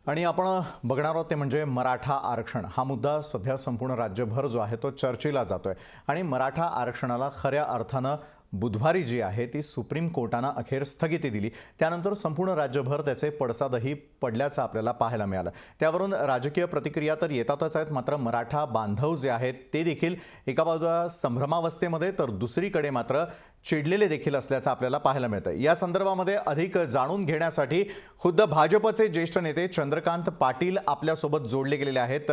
आणि आपण बघणार आहोत ते म्हणजे मराठा आरक्षण हा मुद्दा सध्या संपूर्ण राज्यभर जो आहे तो चर्चेला जातोय आणि मराठा आरक्षणाला खऱ्या अर्थानं बुधवारी जी आहे ती सुप्रीम कोर्टाने अखेर स्थगिती दिली। त्यानंतर संपूर्ण राज्यभर त्याचे पडसादही पडल्याचं आपल्याला पाहायला मिळालं। त्यावरून राजकीय प्रतिक्रिया तर येतातच आहेत, मात्र मराठा बांधव जे आहेत ते देखील एका बाजूला संभ्रमावस्थेमध्ये तर दुसरीकडे मात्र चिडलेले देखील असल्याचं आपल्याला पाहायला मिळतं। या संदर्भामध्ये अधिक जाणून घेण्यासाठी खुद्द भाजपचे ज्येष्ठ नेते चंद्रकांत पाटील आपल्यासोबत जोडले गेलेले आहेत।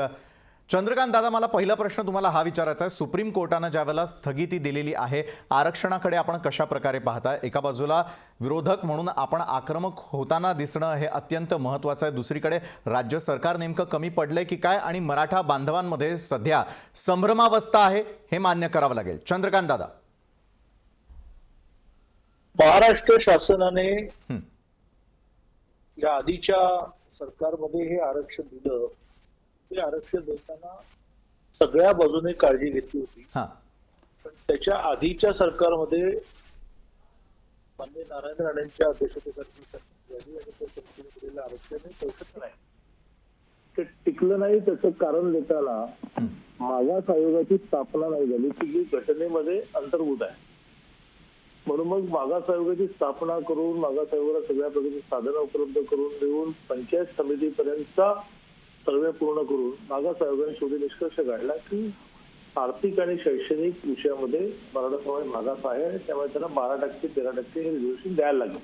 चंद्रकांत दादा, मला पहिला प्रश्न तुम्हाला हा विचारायचा आहे, सुप्रीम कोर्टाने ज्यावेळेला स्थगिती दिलेली आहे आरक्षणाकडे आपण कशा प्रकारे पाहता? एका बाजूला विरोधक म्हणून आपण आक्रमक होताना दिसणं हे अत्यंत महत्त्वाचं आहे, दुसरीकडे राज्य सरकार नेमकं कमी पडलंय की काय आणि मराठा बांधवांमध्ये सध्या संभ्रमावस्था आहे हे मान्य करावं लागेल। चंद्रकांत दादा, महाराष्ट्र शासनाने या आधीच्या सरकारमध्ये हे आरक्षण दिलं, ते आरक्षण देताना सगळ्या बाजूने काळजी घेतली होती। पण त्याच्या आधीच्या सरकारमध्ये माननीय नारायण राणेंच्या अध्यक्षतेखाली आरक्षण पोषक नाही, ते टिकलं नाही। त्याचं कारण देताना मागास आयोगाची स्थापना नाही झाली, की जी घटनेमध्ये अंतर्भूत आहे। म्हणून मग मागास आयोगाची स्थापना करून मागास आयोगाला सगळ्या प्रकारची साधनं उपलब्ध करून देऊन पंचायत समितीपर्यंतचा सर्वे पूर्ण करून मागास आयोगाने शेवटी निष्कर्ष काढला की आर्थिक आणि शैक्षणिक विषयामध्ये मराठा समाज मागास आहे आणि त्यामुळे त्यांना 12% 13% हे रिझर्वेशन द्यायला लागेल।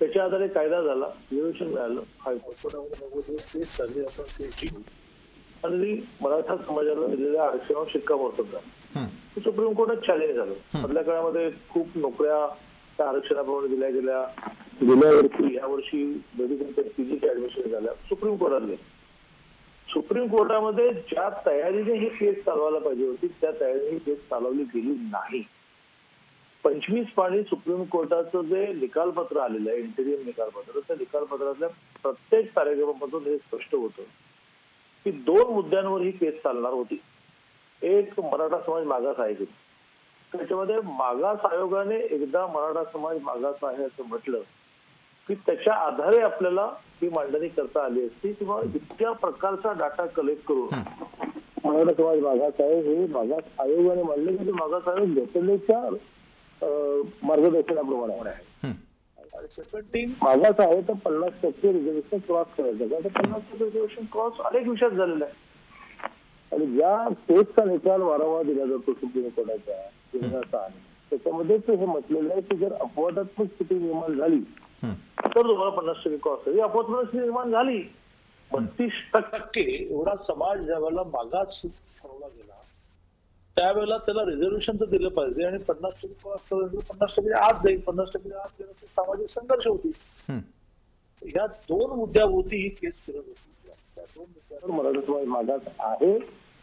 त्याच्या आधारे कायदा झाला, रिझर्वेशन मिळालं, आणि मराठा समाजाला दिलेल्या आरक्षणावर शिक्कामोर्तब झालं। सुप्रीम कोर्टात चॅलेंज झालं। मधल्या काळामध्ये खूप नोकऱ्या त्या आरक्षणाप्रमाणे दिल्या गेल्या, गेल्या वर्षी यावर्षी मेडिकल पीजीच्या ऍडमिशन झाल्या सुप्रीम कोर्टाने। सुप्रीम कोर्टामध्ये ज्या तयारीने ही केस चालवायला पाहिजे होती त्या तयारीने ही केस चालवली गेली नाही। 25 पानी सुप्रीम कोर्टाचं जे निकालपत्र आलेलं आहे, इंटेरियम निकालपत्र, त्या निकालपत्रातल्या प्रत्येक पॅरेग्राफमधून हे स्पष्ट होतं की 2 मुद्द्यांवर ही केस चालणार होती। एक, मराठा समाज मागास आहे की त्याच्यामध्ये मागास आयोगाने एकदा मराठा समाज मागास आहे असं म्हटलं की त्याच्या आधारे आपल्याला ही मांडणी करता आली असती, किंवा इतक्या प्रकारचा डाटा कलेक्ट करून मराठा समाज मागास आहे हे मागास आयोगाने मांडले की मागास आयोग घटनेच्या मार्गदर्शनाप्रमाणे आहे। मागास आहे तर 50% रिझर्वेशन क्रॉस करायचं का, तर 50% रिझर्वेशन क्रॉस अनेक विषयात झालेला आहे। आणि ज्या केसचा निकाल वारंवार दिला जातो सुप्रीम कोर्टाच्या त्याच्यामध्ये हे म्हटलेलं आहे की जर अपवादात्मक स्थिती निर्माण झाली तर तुम्हाला 50% क्रॉस करायची। अपवादात्मक स्थिती निर्माण झाली 32% एवढा समाज ज्यावेळेला मागास ठरवला गेला त्यावेळेला त्याला रिझर्वेशन तर दिलं पाहिजे आणि 50% क्रॉस करायचं, 50% आत जाईल, 50% आत गेलं सामाजिक संघर्ष होती। या 2 मुद्द्यावरती ही केस करत होती। त्या 2 मुद्द्यावर मराठा समाज मागास आहे,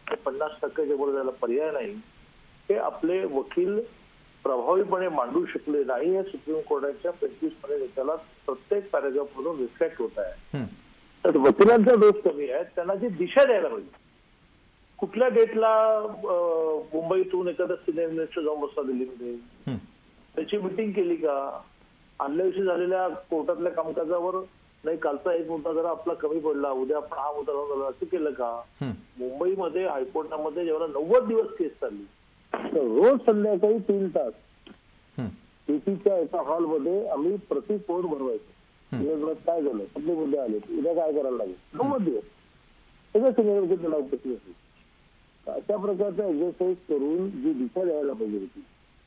50%च्या पुढे जायला पर्याय नाही, हे आपले वकील प्रभावीपणे मांडू शकले नाही। हे सुप्रीम कोर्टाच्या 25 पानी निकालात प्रत्येक पॅरेग्राफ मधून रिफ्लेक्ट होत आहे। तर वकिलांचा दोष कमी आहे, त्यांना जी दिशा द्यायला पाहिजे, कुठल्या डेटला मुंबईतून एखादा सिनियर मिनिस्टर जाऊन बसला दिल्लीमध्ये, त्याची मिटिंग केली का, आदल्या दिवशी झालेल्या कोर्टातल्या कामकाजावर नाही कालचा एक मुद्दा जरा आपला कमी पडला, उद्या आपण हा मुद्दा लावून असं केलं का? मुंबईमध्ये हायकोर्टामध्ये जेव्हा 90 दिवस केस चालली तर रोज संध्याकाळी 3 तास टीसीच्या एका हॉलमध्ये आम्ही प्रति कोर्ट भरवायचो। काय झालं, कुठले मुद्दे आले, उद्या काय करायला लागेल, 90 दिवस सगळं सिनियर त्याला उपस्थित होती। अशा प्रकारचा एक्सरसाइज करून जी दिशा द्यायला पाहिजे होती,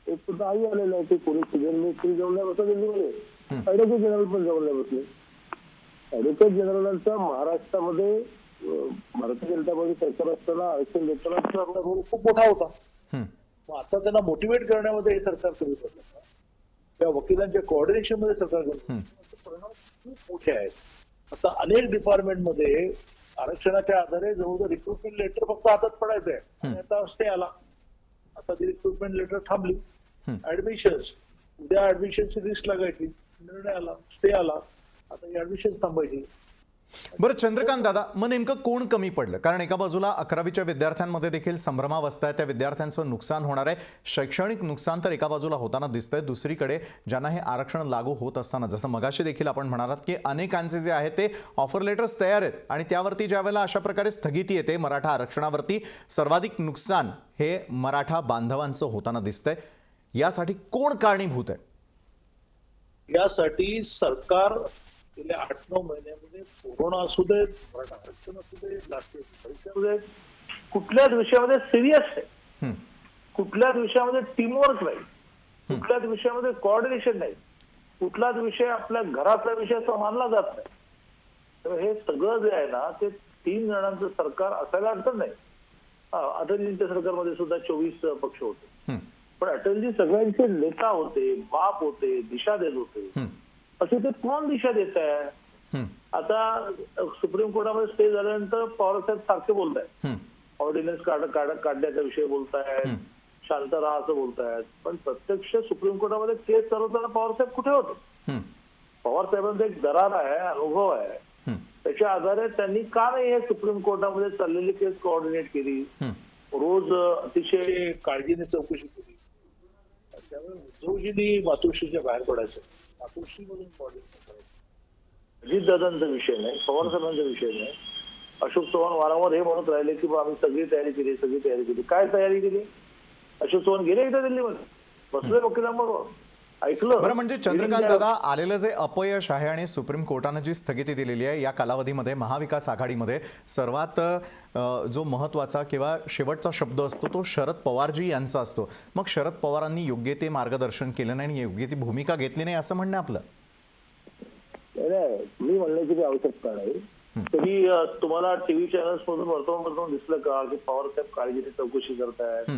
एक सुद्धा आई आलेला आहे की कोणी सिनियर मिनिस्ट्री जाऊन नाही बसला दिल्लीमध्ये, ऍडव्होकेट जनरल पण जाऊन नाही बसले। ऍडव्होकेट जनरलांचा महाराष्ट्रामध्ये भारतीय जनता पार्टी सरकार असताना आरक्षण देताना आपला रोल खूप मोठा होता। मग आता त्यांना मोटिवेट करण्यामध्ये हे सरकार कमी पडलं का, त्या वकिलांच्या कोऑर्डिनेशन मध्ये सरकार परिणाम खूप मोठे आहेत। आता अनेक डिपार्टमेंटमध्ये आरक्षणाच्या आधारे जवळजवळ रिक्रुटमेंट लेटर फक्त हातात पडायचं आहे आणि आता स्टे आला। आता ती रिक्रुटमेंट लेटर थांबली, ऍडमिशन्स उद्या ऍडमिशनची लिस्ट लागायची, निर्णय आला, स्टे आला, आता ऍडमिशन थांबायची। बरं चंद्रकांत दादा, मग नेमकं कोण कमी पडलं? कारण एका बाजूला 11वीच्या विद्यार्थ्यांमध्ये देखील संभ्रमावस्था आहे, त्या विद्यार्थ्यांचं नुकसान होणार आहे, शैक्षणिक नुकसान तर एका बाजूला होताना दिसतंय. दुसरीकडे ज्यांना हे आरक्षण लागू होत असताना, जसं मगाशी देखील आपण म्हणालात की अनेकांचे जे आहे ते ऑफर लेटर्स तयार आहेत आणि त्यावरती ज्यावेळेला अशा प्रकारे स्थगिती येते मराठा आरक्षणावरती, सर्वाधिक नुकसान हे मराठा बांधवांचं होताना दिसतंय. यासाठी कोण कारणीभूत आहे? यासाठी सरकार गेल्या 8-9 महिन्यामध्ये कोरोना असू दे, मराठा आरक्षण असू दे, राष्ट्रीय परीक्षा असू दे, कुठल्याच विषयामध्ये सिरियस आहे. कुठल्याच विषयामध्ये टीमवर्क नाही, कुठल्याच विषयामध्ये कोऑर्डिनेशन नाही, कुठलाच विषय आपल्या घरातला विषय असं मानला जात नाही. तर हे सगळं जे आहे ना ते 3 जणांचं सरकार असायला अडचण नाही. अटलजींच्या सरकारमध्ये सुद्धा 24 पक्ष होते, पण अटलजी सगळ्यांचे नेता होते, बाप होते, दिशा देत होते. असे ते कोण दिशा देत आहे? आता सुप्रीम कोर्टामध्ये स्टे झाल्यानंतर पवारसाहेब सारखे बोलत आहेत, ऑर्डिनन्स काढण्याचा विषय बोलतायत, शांत राहा असं बोलतायत, पण प्रत्यक्ष सुप्रीम कोर्टामध्ये केस चालवताना पवारसाहेब कुठे होते? पवारसाहेबांचा एक दरार आहे, अनुभव आहे, त्याच्या आधारे त्यांनी का नाही हे सुप्रीम कोर्टामध्ये चाललेली केस कोऑर्डिनेट केली, रोज अतिशय काळजीने चौकशी केली. त्यामुळे उद्धवजींनी मातोश्रीच्या बाहेर पडायचं, मातोश्रीमधून अजितदादांचा विषय नाही, पवारसाहेबांचा विषय नाही. अशोक चव्हाण वारंवार हे म्हणत राहिले की आम्ही सगळी तयारी केली, सगळी तयारी केली. काय तयारी केली? अशोक चव्हाण गेले एकदा दिल्लीमध्ये, बसले वकिलांबरोबर, ऐकलं. बरं, म्हणजे चंद्रकांत दादा, आलेलं जे अपयश आहे आणि सुप्रीम कोर्टानं जी स्थगिती दिलेली आहे या कालावधीमध्ये महाविकास आघाडीमध्ये सर्वात जो महत्त्वाचा किंवा शेवटचा शब्द असतो तो शरद पवारजी यांचा असतो. मग शरद पवारांनी योग्य ते मार्गदर्शन केलं नाही आणि योग्य ती भूमिका घेतली नाही असं म्हणणं आपलं? मी म्हणण्याची काही आवश्यकता नाही. तरी तुम्हाला टीव्ही चॅनल्स मधून वर्तमानपत्रातून दिसलं का की पवारसाहेब काळजीने चौकशी करतायत,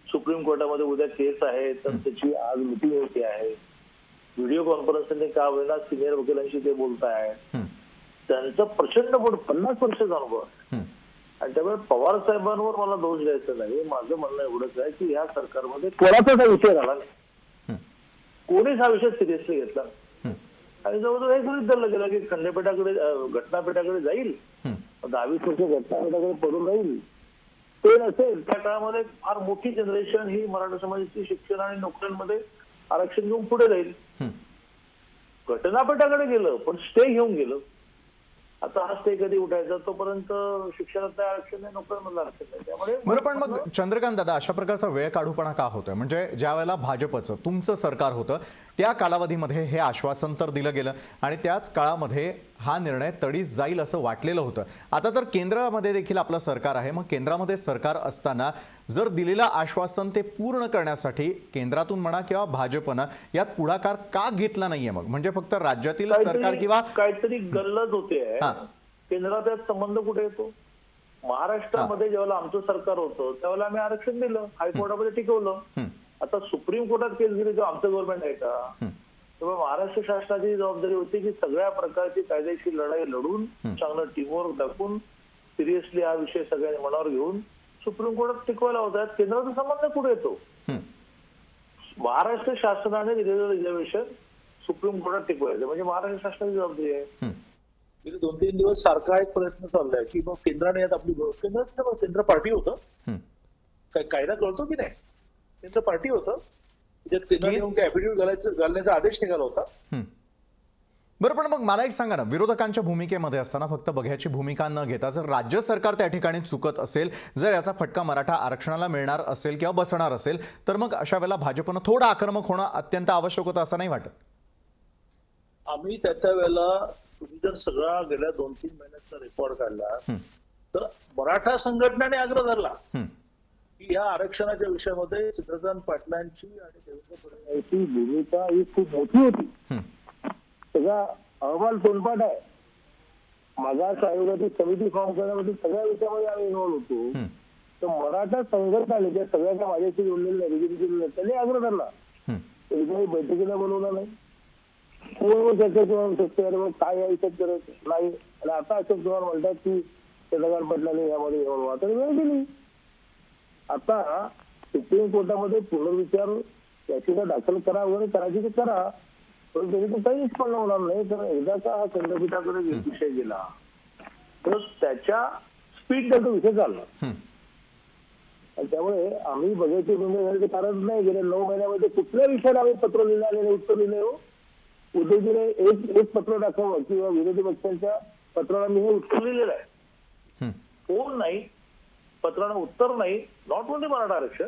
सुप्रीम कोर्टामध्ये उद्या केस आहे तर त्याची आज मिटिंग होती आहे, व्हिडिओ कॉन्फरन्सने का होईना सिनियर वकिलांशी ते बोलतायत, त्यांचं प्रचंड 50 वर्षाचा अनुभव आहे. आणि त्यामुळे पवार साहेबांवर मला दोष द्यायचा नाही. माझं म्हणणं एवढंच आहे की या सरकारमध्ये कोणाचाच हा विषय झाला नाही, कोणीच हा विषय सिरियसली घेतला आणि जवळजवळ हे गृहीत धरलं गेलं की खंडपीठाकडे घटनापीठाकडे जाईल, 10-20 वर्ष घटनापीठाकडे पडून राहील. ते नसेल त्या काळामध्ये फार मोठी जनरेशन ही मराठा समाजाची शिक्षण आणि नोकऱ्यांमध्ये आरक्षण घेऊन पुढे राहील. घटनापीठाकडे गेलं पण स्टे घेऊन गेलं. आता हा स्टे कधी उठायचा? तोपर्यंत शिक्षणात आरक्षण नाही, नोकऱ्यांमधलं आरक्षण नाही. त्यामुळे बरं, पण मग चंद्रकांत दादा, अशा प्रकारचा वेळ काढूपणा का होतोय? म्हणजे ज्या वेळेला भाजपचं तुमचं सरकार होतं त्या कालावधीमध्ये हे आश्वासन तर दिलं गेलं आणि त्याच काळामध्ये हा निर्णय तडीस जाईल असं वाटलेलं होतं. आता तर केंद्रामध्ये देखील आपलं सरकार आहे. मग केंद्रामध्ये सरकार असताना जर दिलेलं आश्वासन ते पूर्ण करण्यासाठी केंद्रातून म्हणा किंवा भाजपनं यात पुढाकार का घेतला नाहीये? मग म्हणजे फक्त राज्यातील सरकार किंवा काहीतरी गल्लत होते. केंद्रात यात संबंध कुठे येतो? महाराष्ट्रामध्ये जेव्हा आमचं सरकार होतं त्यावेळेला आम्ही आरक्षण दिलं, हायकोर्टामध्ये टिकवलं. आता सुप्रीम कोर्टात केस गेली तेव्हा आमचं गव्हर्नमेंट आहे का? तेव्हा महाराष्ट्र शासनाची जबाबदारी होती की सगळ्या प्रकारची कायदेशीर लढाई लढून, चांगलं टीमवर्क दाखवून, सिरियसली हा विषय सगळ्यांनी मनावर घेऊन सुप्रीम कोर्टात टिकवायला होता. केंद्राचा संबंध कुठे येतो? महाराष्ट्र शासनाने दिलेलं रिझर्वेशन सुप्रीम कोर्टात टिकवायचं म्हणजे महाराष्ट्र शासनाची जबाबदारी आहे. गेले 2-3 दिवस सारखा एक प्रयत्न चाललाय की मग केंद्राने यात आपली केंद्र पार्टी होतं, कायदा कळतो की नाही? केंद्र पार्टी होतं, त्याच्यात केंद्राने येऊन काय ऍफिडेव्हिट घालण्याचा आदेश निघाला होता. बरं, पण मग मला एक सांगा ना, विरोधकांच्या भूमिकेमध्ये असताना फक्त बघ्याची भूमिका न घेता जर राज्य सरकार त्या ठिकाणी चुकत असेल, जर याचा फटका मराठा आरक्षणाला मिळणार असेल किंवा बसणार असेल तर मग अशा वेळेला भाजपनं थोडं आक्रमक होणं अत्यंत आवश्यक होतं असं नाही वाटत? आम्ही त्या वेळेला तुम्ही जर सगळा गेल्या 2-3 महिन्याचा रेकॉर्ड काढला तर मराठा संघटनेने आग्रह धरला की या आरक्षणाच्या विषयामध्ये चंद्रकांत पाटलांची आणि देवेंद्र फडणवीसची भूमिका ही खूप मोठी होती. सगळा अहवाल तोंडपाठ आहे. मागास आयोगाची समिती फॉर्म करण्यामध्ये सगळ्या विषयामध्ये आम्ही इन्व्हॉल्व होतो. तर मराठा संघटनाने ज्या सगळ्यांना माझ्याशी जोडलेल्या बीजेपीच्या त्यांनी आग्रह धरला, एकदाही बैठकीला बोलवला नाही. कोण चर्चा होऊ शकते? अरे मग काय या विषयात करत नाही. आणि आता अशोक चव्हाण म्हणतात की चंद्रकांत पाटलांनी यामध्ये इन्व्हॉल्व व्हा, तर वेळ दिली. आता सुप्रीम कोर्टामध्ये पुनर्विचार याचिका दाखल करा वगैरे करायची तर करा, पण त्याची काही निष्पन्न होणार नाही. तर एकदा का खंडपीठाकडे विषय गेला तर त्याच्या स्पीडचा तो विषय चालणार. आणि त्यामुळे आम्ही बघायची घेण्याचं कारण नाही. गेल्या 9 महिन्यामध्ये कुठल्या विषयाला आम्ही पत्र लिहिलं आणि उत्तर लिहिले हो. उद्योगीने एक पत्र दाखवावं किंवा विरोधी पक्षांच्या पत्राला मी हे उत्तर लिहिलेलं आहे. फोन नाही, पत्राला उत्तर नाही. नॉट ओनली मराठा आरक्षण,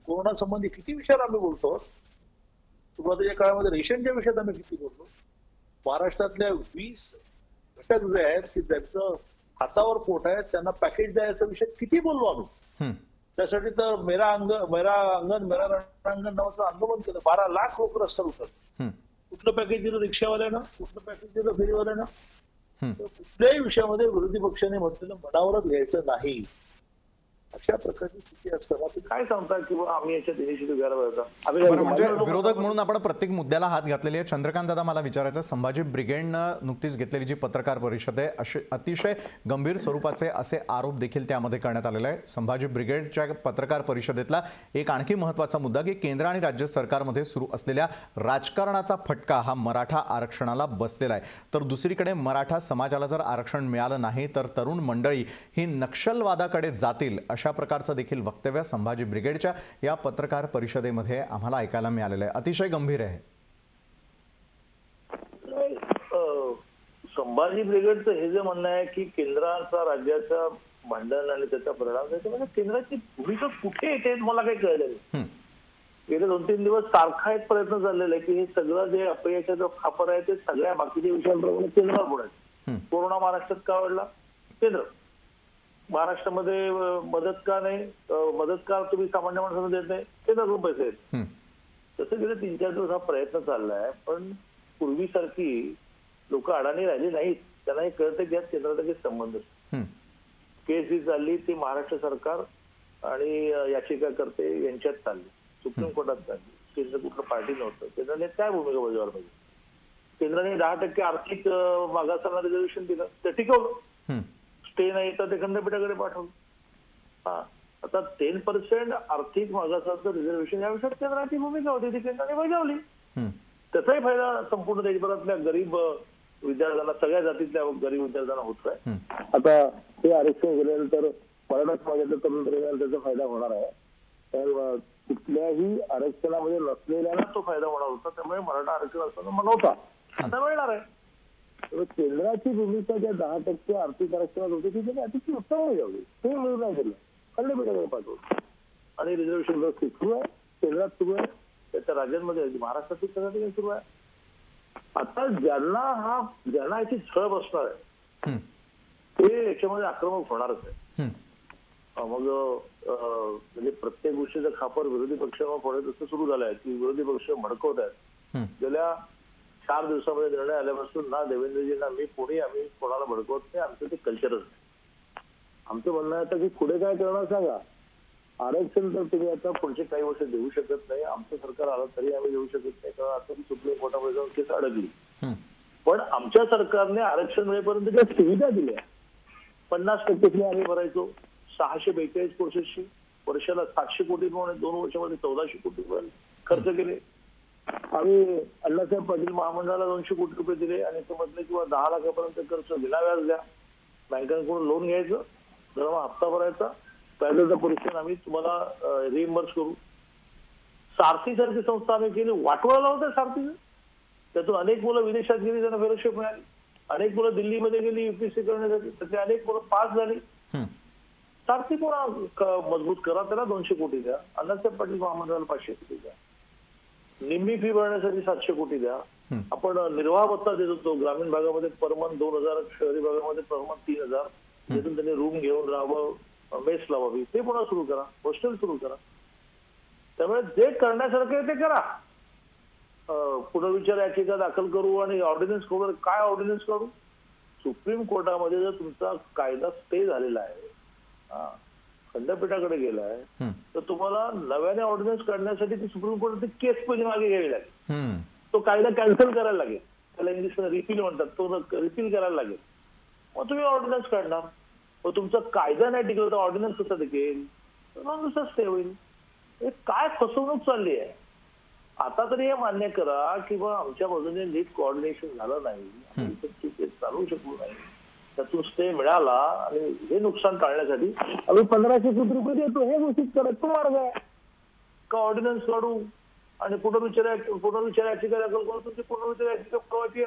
कोरोना संबंधी किती विषयावर आम्ही बोलतो. सुरुवातीच्या काळामध्ये रेशनच्या विषयात आम्ही किती बोललो. महाराष्ट्रातल्या 20 घटक जे आहेत की ज्यांचं हातावर पोट आहे त्यांना पॅकेज द्यायचा विषय किती बोललो आम्ही. त्यासाठी तर मेरा अंगण मेरा रणांगण नावाचं आंदोलन केलं. 12 लाख लोक रस्त्यावर उतरले. कुठलं पॅकेज दिलं रिक्षावाल्यांना, कुठलं पॅकेज दिलं फेरीवाल्यांना. कुठल्याही विषयामध्ये विरोधी पक्षाने म्हटलेलं मनावरच घ्यायचं नाही. अशा प्रकारची स्थिती असताना ते काय सांगतात की आम्ही याच्यात इनिशिएटिव्ह घ्यायला पाहिजे. बरं, म्हणजे विरोधक म्हणून आपण प्रत्येक मुद्द्याला हात घातलेली आहे. चंद्रकांत दादा, मला विचारायचं, संभाजी ब्रिगेडनं नुकतीच घेतलेली जी पत्रकार परिषद आहे, असे अतिशय गंभीर स्वरूपाचे असे आरोप देखील त्यामध्ये करण्यात आलेले आहे. संभाजी ब्रिगेडच्या पत्रकार परिषदेतला एक आणखी महत्त्वाचा मुद्दा की केंद्र आणि राज्य सरकारमध्ये सुरू असलेल्या राजकारणाचा फटका हा मराठा आरक्षणाला बसलेला आहे. तर दुसरीकडे मराठा समाजाला जर आरक्षण मिळालं नाही तर तरुण मंडळी ही नक्षलवादाकडे जातील, अशा प्रकारचं देखील वक्तव्य संभाजी ब्रिगेडच्या या पत्रकार परिषदेमध्ये आम्हाला ऐकायला मिळालेलं आहे. अतिशय गंभीर आहे. संभाजी ब्रिगेडचं हे जे म्हणणं आहे की केंद्राचा राज्याचा भांडण आणि त्याचा परिणाम, म्हणजे केंद्राची भूमिका कुठे येते मला काही कळलं नाही. गेले 2-3 दिवस सारखा एक प्रयत्न चाललेला आहे की हे सगळं जे अपयशाचं खापर आहे ते सगळ्या बाकीच्या विषयांप्रमाणे केंद्रावर पडायचं. कोरोना महाराष्ट्रात का वाढला, केंद्र. महाराष्ट्रामध्ये मदत का नाही, मदत का तुम्ही सामान्य माणसांना देत नाही, केंद्रातून पैसे आहेत. तसं गेले 3-4 दिवस हा प्रयत्न चाललाय. पण पूर्वीसारखी लोक अडाणी राहिली नाहीत. त्यांना हे कळतं की यात केंद्राचा काही संबंध असतो. केस जी चालली ती महाराष्ट्र सरकार आणि याचिकाकर्ते यांच्यात चालली, सुप्रीम कोर्टात चालली. केंद्र कुठलं पार्टी नव्हतं. केंद्राने काय भूमिका बजावली पाहिजे. केंद्राने 10% आर्थिक मागासांना रिझर्वेशन दिलं, ते टिकवलं. स्टे नाही तर ते खंडपीठाकडे पाठवलं. आता 10% आर्थिक मागासाचं रिझर्वेशन या विषयात केंद्राची भूमिका होती, ती केंद्राने बजावली. त्याचाही फायदा संपूर्ण देशभरातल्या गरीब विद्यार्थ्यांना, सगळ्या जातीतल्या गरीब विद्यार्थ्यांना होतोय. आता हे आरक्षण गेल्यानंतर मराठा समाजाच्या तरुण तरुणांना त्याचा फायदा होणार आहे. तर कुठल्याही आरक्षणामध्ये नसलेल्यांना तो फायदा होणार होता. त्यामुळे मराठा आरक्षण असताना मनवता आता मिळणार आहे. केंद्राची भूमिका ज्या 10% आर्थिक आरक्षणात होती ती त्यांनी अतिशय उत्तम बजावली. ते मिळून नाही दिलं, खंडपीठाकडे पाठवलं. आणि रिझर्वेशन सुरू आहे, केंद्रात सुरू आहे, त्याच्या राज्यांमध्ये महाराष्ट्रातील सगळ्या सुरू आहे. आता ज्यांना याची छळ बसणार आहे ते याच्यामध्ये आक्रमक होणारच आहे. मग म्हणजे प्रत्येक गोष्टीचा खापर विरोधी पक्षावर पडत असं सुरू झालंय की विरोधी पक्ष भडकवत आहेत. गेल्या 4 दिवसामध्ये निर्णय आल्यापासून ना देवेंद्रजींना मी कोणी आम्ही कोणाला भडकवत नाही. आमचं ते कल्चरच नाही. आमचं म्हणणं आहे की पुढे काय करणार सांगा. आरक्षण तर तुम्ही आता पुढचे काही वर्ष देऊ शकत नाही. आमचं सरकार आलं तरी आम्ही देऊ शकत नाही, कारण आता ती सुप्रीम कोर्टामध्ये जाऊन केस अडकली. पण आमच्या सरकारने आरक्षण मिळेपर्यंत ज्या सुविधा दिल्या, 50% आम्ही भरायचो 642 कोर्सेसची, वर्षाला 700 कोटी, 2 वर्षामध्ये 1400 कोटी खर्च केले. आम्ही अण्णासाहेब पाटील महामंडळाला 200 कोटी रुपये दिले आणि ते म्हटले किंवा 10 लाखापर्यंत खर्च विना व्याज द्या, बँकांकडून लोन घ्यायचं, दरमहा हप्ता भरायचा, व्याजाचा परिश्रम आम्ही तुम्हाला रिइंबर्स करू. सारथी सारखी संस्था आम्ही केली. वाटोळा होतं सारथीचं. त्यातून अनेक मुलं विदेशात गेली, त्यांना फेलोशिप मिळाली. अनेक मुलं दिल्लीमध्ये गेली युपीएससी करण्यासाठी, त्यातली अनेक मुलं पास झाली. सारथी पुन्हा मजबूत करा, त्याला 200 कोटी द्या. अण्णासाहेब पाटील महामंडळाला 500 कोटी द्या. निम्मी फी भरण्यासाठी 700 कोटी द्या. आपण निर्वाह भत्ता देत होतो ग्रामीण भागामध्ये पर मंथ 2000, शहरी भागामध्ये पर मंथ 3000, ज्यातून त्यांनी रूम घेऊन राहावं, मेस लावावी. ते पुन्हा सुरू करा, हॉस्टेल सुरू करा. त्यामुळे जे करण्यासारखं आहे ते करा. पुनर्विचार याचिका दाखल करू आणि ऑर्डिनन्स करू. काय ऑर्डिनन्स काढू? सुप्रीम कोर्टामध्ये जर तुमचा कायदा स्टे झालेला आहे, खंडपीठाकडे गेलाय, तर तुम्हाला नव्याने ऑर्डिनन्स काढण्यासाठी ती सुप्रीम कोर्टाची केस पण मागे घ्यावी लागेल. तो कायदा कॅन्सल करायला लागेल. त्याला इंग्लिशमध्ये रिपील म्हणतात. तो रिपील करायला लागेल. मग तुम्ही ऑर्डिनन्स काढणार. मग तुमचा कायदा नाही टिकला तर ऑर्डिनन्स कसा टिकेल? नुसतं स्टे होईल. हे काय फसवणूक चालली आहे. आता तरी हे मान्य करा की बा आमच्या बाजूने नीट कोऑर्डिनेशन झालं नाही, चालवू शकलो नाही. त्यातून स्टे मिळाला आणि हे नुकसान टाळण्यासाठी आम्ही 1500 कोटी रुपये देतो, हे घोषित करत तो मार्ग आहे का? ऑर्डिनन्स काढू आणि पुनर्विचार याचिका दाखल करून तुमची पुनर्विचार याचिका परवाची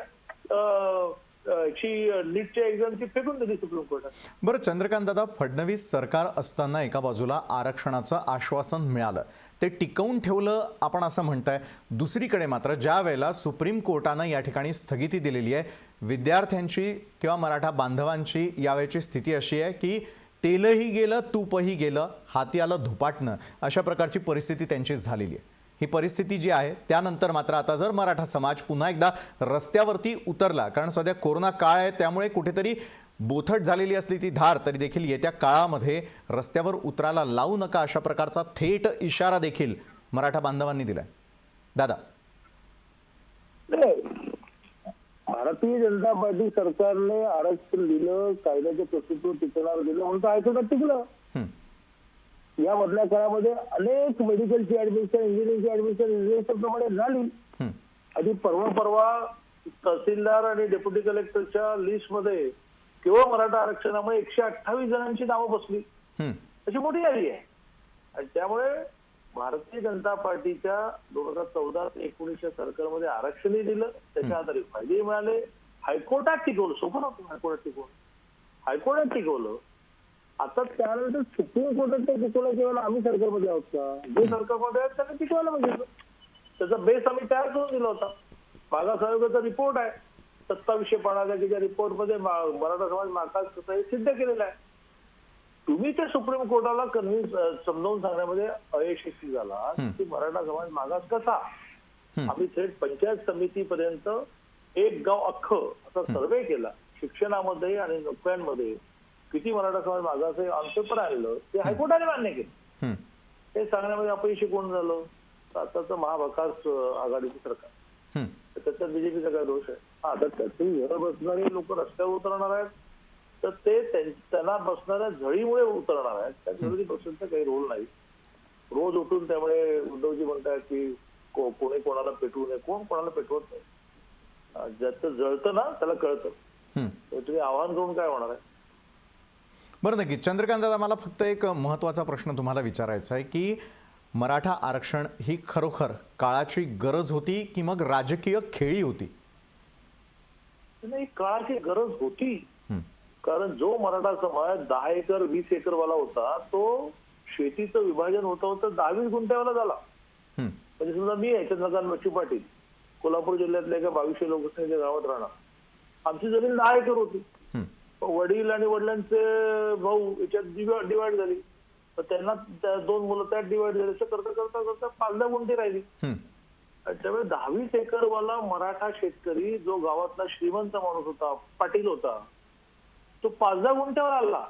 नीटच्या एक्झामची फेकून दिली सुप्रीम कोर्टात. बरं चंद्रकांत दादा, फडणवीस सरकार असताना एका बाजूला आरक्षणाचं आश्वासन मिळालं, ते टिकवून ठेवलं आपण असं म्हणताय. दुसरीकडे मात्र ज्या वेळेला सुप्रीम कोर्टानं या ठिकाणी स्थगिती दिलेली आहे, विद्यार्थ्यांची किंवा मराठा बांधवांची यावेळची स्थिती अशी आहे की तेलही गेलं तूपही गेलं, हाती आलं धुपाटणं, अशा प्रकारची परिस्थिती त्यांची झालेली आहे. ही परिस्थिती जी आहे त्यानंतर मात्र आता जर मराठा समाज पुन्हा एकदा रस्त्यावरती उतरला, कारण सध्या कोरोना काळ आहे त्यामुळे कुठेतरी बोथट झालेली असली ती धार तरी देखील येत्या काळामध्ये रस्त्यावर उतरायला लावू नका, अशा प्रकारचा थेट इशारा देखील मराठा बांधवांनी दिलाय. दादा, भारतीय जनता पार्टी सरकारने आरक्षण दिलं, कायद्याच्या प्रस्तुतीवर टिकवणार दिलं म्हणून हायकोर्टात टिकलं. या मधल्या काळामध्ये अनेक मेडिकलची ऍडमिशन, इंजिनिअरिंगची ऍडमिशन प्रमाणे झाली. आधी परवा तहसीलदार आणि डेप्युटी कलेक्टरच्या लिस्टमध्ये केवळ मराठा आरक्षणामुळे 128 जणांची नावं बसली, अशी मोठी यादी आहे. आणि त्यामुळे भारतीय जनता पार्टीच्या 2014-19 सरकारमध्ये आरक्षणही दिलं, त्याच्या आधारे फायदेही मिळाले, हायकोर्टात टिकवलं. सोपं नव्हतं हायकोर्टात टिकवलं, हायकोर्टात टिकवलं. आता त्यानंतर सुप्रीम कोर्टात ते टिकवलं केवळ आम्ही सरकारमध्ये आहोत का? जे सरकारमध्ये आहेत त्यांना टिकवायला पाहिजे. त्याचा बेस आम्ही तयार करून दिला होता. मागास आयोगाचा रिपोर्ट आहे 2750 ज्या रिपोर्टमध्ये मराठा समाज मागास कसा हे सिद्ध केलेलं आहे. तुम्ही ते सुप्रीम कोर्टाला समजावून सांगण्यामध्ये अयशस्वी झाला की मराठा समाज मागास कसा. आम्ही थेट पंचायत समितीपर्यंत एक गाव अख्खं असा सर्वे केला, शिक्षणामध्ये आणि नोकऱ्यांमध्ये किती मराठा समाज मागास आहे ऑन पेपर आणलं, ते हायकोर्टाने मान्य केलं. हे सांगण्यामध्ये अपयशी कोण झालं? आताचं महाविकास आघाडीचं सरकार, त्याच्यात बीजेपीचा काय दोष आहे? आता त्यातून घर बसणारे लोक रस्त्यावर उतरणार आहेत, तर ते त्यांना बसणाऱ्या झळीमुळे उतरणार आहेत. त्या विरोधी पक्षांचा काही रोल नाही. रोज उठून त्यामुळे उद्धवजी म्हणतात की कोणी कोणाला पेटवू नये. कोण कोणाला पेटवत नाही. ज्याचं जळतं ना त्याला कळतं. तुम्ही आवाहन करून काय होणार आहे? बरं, नक्की चंद्रकांत दादा, मला फक्त एक महत्त्वाचा प्रश्न तुम्हाला विचारायचा आहे की मराठा आरक्षण ही खरोखर काळाची गरज होती की मग राजकीय खेळी होती? नाही, काळाची गरज होती. कारण जो मराठा समाज 10 एकर 20 एकर वाला होता, तो शेतीचं विभाजन होतं 20 गुंठ्यावाला झाला. म्हणजे समजा मी आहे चंद्रकांत बच्चू पाटील, कोल्हापूर जिल्ह्यातल्या एका 2200 लोकसंख्येच्या गावात राहणार. आमची जमीन 10 एकर होती. वडील आणि वडिलांचे भाऊ याच्यात डिवाइड झाली, तर त्यांना 2 मुलं त्यात डिवाइड झाली. असं करता करता करता 5-10 गुंठे राहिली. त्यामुळे 20 एकर वाला मराठा शेतकरी जो गावातला श्रीमंत माणूस होता, पाटील होता, तो 5-10 गुंठ्यावर आला.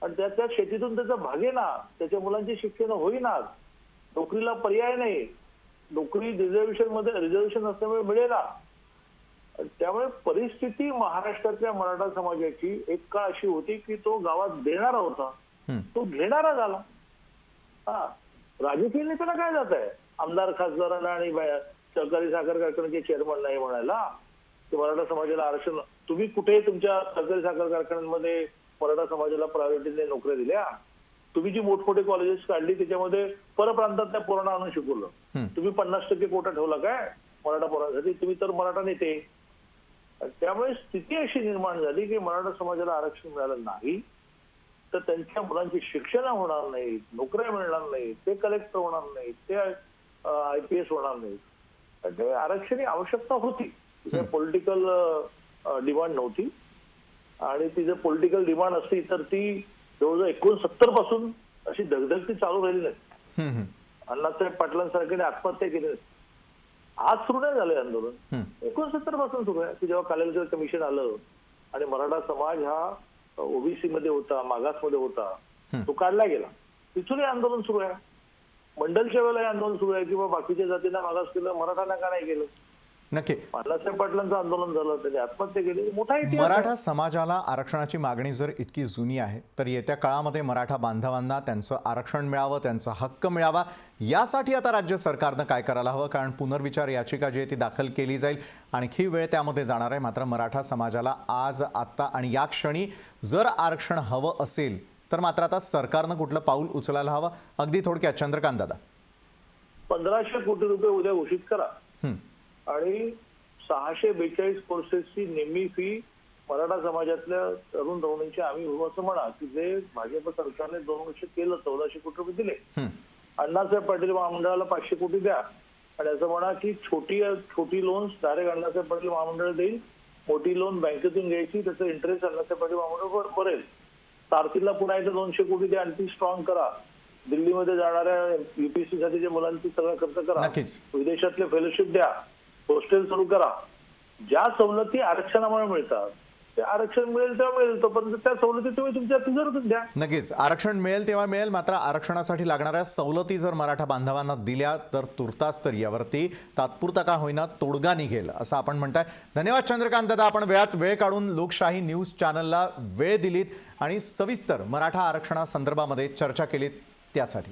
आणि त्या शेतीतून त्याचा भागेना, त्याच्या मुलांची शिक्षण होईना, नोकरीला पर्याय नाही, नोकरी रिझर्वेशन असल्यामुळे मिळेना. त्यामुळे परिस्थिती महाराष्ट्रातल्या मराठा समाजाची एक काळ अशी होती की तो गावात देणारा होता, तो घेणारा झाला. राजकीय नेत्याला काय जात आहे आमदार खासदारांना आणि सहकारी साखर कारखान्याचे चेअरमन नाही म्हणायला की मराठा समाजाला आरक्षण? तुम्ही कुठे तुमच्या सहकारी साखर कारखान्यांमध्ये मराठा समाजाला प्रायोरिटीने नोकऱ्या दिल्या? तुम्ही जी मोठमोठे कॉलेजेस काढली त्याच्यामध्ये परप्रांतातल्या पोरांना आणून शिकवलं. तुम्ही 50% कोटा ठेवला काय मराठा पोरांसाठी? तुम्ही तर मराठा नेते. त्यामुळे स्थिती अशी निर्माण झाली की मराठा समाजाला आरक्षण मिळालं नाही तर त्यांच्या मुलांची शिक्षण होणार नाही, नोकऱ्या मिळणार नाही, ते कलेक्टर होणार नाही, ते IPS होणार नाही. त्यामुळे आरक्षण ही आवश्यकता होती, पॉलिटिकल डिमांड नव्हती. आणि ती जर पॉलिटिकल डिमांड असती तर ती जवळजवळ 69 पासून अशी धगधगती चालू राहिली नाही. अण्णासाहेब पाटलांसारख्याने आत्महत्या केली नाही. आज सुरू नाही झालंय आंदोलन, 69 पासून सुरू आहे की जेव्हा कालेलकर कमिशन आलं आणि मराठा समाज हा ओबीसी मध्ये होता, मागासमध्ये होता, तो काढला गेला. तिथूनही आंदोलन सुरू आहे. मंडलच्या वेळेला हे आंदोलन सुरू आहे की बाकीच्या जातींना मागास केलं, मराठ्यांना का नाही केलं? नक्की. बाळासाहेब पाटलांचं आंदोलन झालं, त्यांनी आत्महत्या केली, मोठा इतिहास आहे. मराठा समाजाला आरक्षणाची मागणी जर इतकी जुनी आहे तर येत्या काळामध्ये मराठा बांधवांना त्यांचं आरक्षण मिळावं, त्यांचा हक्क मिळावा, यासाठी आता राज्य सरकारनं काय करायला हवं? कारण पुनर्विचार याचिका जी आहे ती दाखल केली जाईल, आणखी वेळ त्यामध्ये जाणार आहे. मात्र मराठा समाजाला आज, आत्ता आणि या क्षणी जर आरक्षण हवं असेल तर मात्र आता सरकारनं कुठलं पाऊल उचलायला हवं? अगदी थोडक्यात चंद्रकांत दादा. 1500 कोटी रुपये उद्या घोषित करा हं. आणि 642 कोर्सेसची निम्मी फी मराठा समाजातल्या तरुण तरुणींची आम्ही हो असं म्हणा, की जे भाजप सरकारने 2 वर्ष केलं, 1400 कोटी रुपये दिले. हं. अण्णासाहेब पाटील महामंडळाला 500 कोटी द्या आणि असं म्हणा की छोटी लोन्स डायरेक्ट अण्णासाहेब पाटील महामंडळ देईल, मोठी लोन बँकेतून घ्यायची, त्याचं इंटरेस्ट अण्णासाहेब पाटील महामंडळ भरेल. तारतीला पुन्हा एकदा 200 कोटी द्या आणि ती स्ट्रॉंग करा. दिल्लीमध्ये जाणाऱ्या युपीएससी साठीच्या मुलांची सगळा खर्च करा. नक्कीच. विदेशातले फेलोशिप द्या, हॉस्टेल सुरू करा. ज्या सवलती आरक्षणामुळे मिळतात ते आरक्षण मिळेल तेव्हा मिळेल, तोपर्यंत त्या सवलती तुम्ही तुमच्या तिजोरीतून द्या. नक्कीच आरक्षण मिळेल तेव्हा मिळेल. मात्र आरक्षणासाठी लागणाऱ्या सवलती जर मराठा बांधवांना दिल्या तर तुर्तास तर यावरती तात्पुरता का होईना तोडगा निघेल असं आपण म्हणताय. धन्यवाद चंद्रकांत दादा, आपण वेळात वेळ काढून लोकशाही न्यूज चॅनलला वेळ दिलीत आणि सविस्तर मराठा आरक्षणासंदर्भामध्ये चर्चा केलीत त्यासाठी.